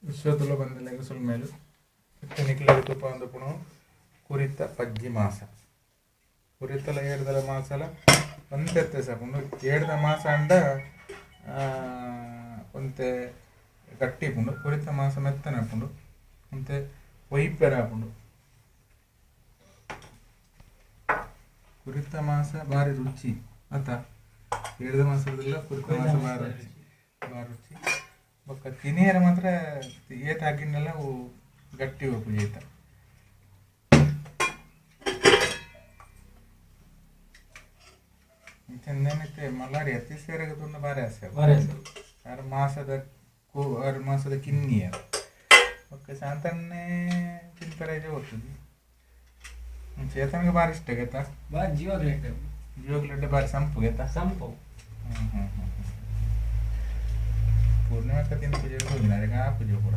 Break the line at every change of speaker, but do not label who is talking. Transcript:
ವಿಶ್ವದಲ್ಲೂ ಬಂದಿಲ್ಲ ಸುಲ್ ಮೇಲು ನಿಕ್ಲಲ್ಲಿ ತುಪ್ಪ ಒಂದು ಪುಣ ಕುರಿತ ಪಜ್ಜಿ ಮಾಸ ಕುರಿತಲ ಏಡ್ದಲ ಮಾಸಲ ಒಂತೆ ಸಾಕು ಏಡ್ದ ಮಾಸ ಅಂಡ ಒಂತೆ ಗಟ್ಟಿ ಪುಂಡು ಕುರಿತ ಮಾಸ ಮೆತ್ತನೆ ಹಾಕೊಂಡು ಮತ್ತೆ ಒಯ್ಪೆರ ಹಾಕೊಂಡು ಕುರಿತ ಮಾಸ ಭಾರಿ ರುಚಿ ಆತ ಏಡ್ದ ಮಾಸದಲ್ಲ ಕುರಿತ ಮಾಸ ಭಾರಿ ರುಚಿ ಬೊಕ್ಕ ತಿನಿಯರ ಮಾತ್ರ ಏತ ಹಾಕಿನೆಲ್ಲ ಗಟ್ಟಿ ಹೋಗು ಏತ ಚಂದನಕ್ಕೆ ಮಲಾರಿ ಅತಿ ಸೇರಿಗೆ ತುಂಬ ಭಾರಿ ಆಸೆ ಆರು ಮಾಸದ ಕಿನ್ನಿಯ ಬೊಕ್ಕ ಶಾಂತನ್ನೇ ತಿಂತಾರೆ ಹೋಗ್ತದೆ ಚೇತನಿಗೆ ಭಾರಿ ಇಷ್ಟ ಗೆತ್ತ ಜೀವಗ್ಲಡ್ಡೆ ಭಾರಿ ಸಂಪು ಗೆತ್ತ
ಸಂಪು
ಪೂರ್ಣಿಮಕ್ಕ ತಿಂದು ಪೂಜೆ ಹೋಗಿನ ಆ ಪೂಜೆ ಕೂಡ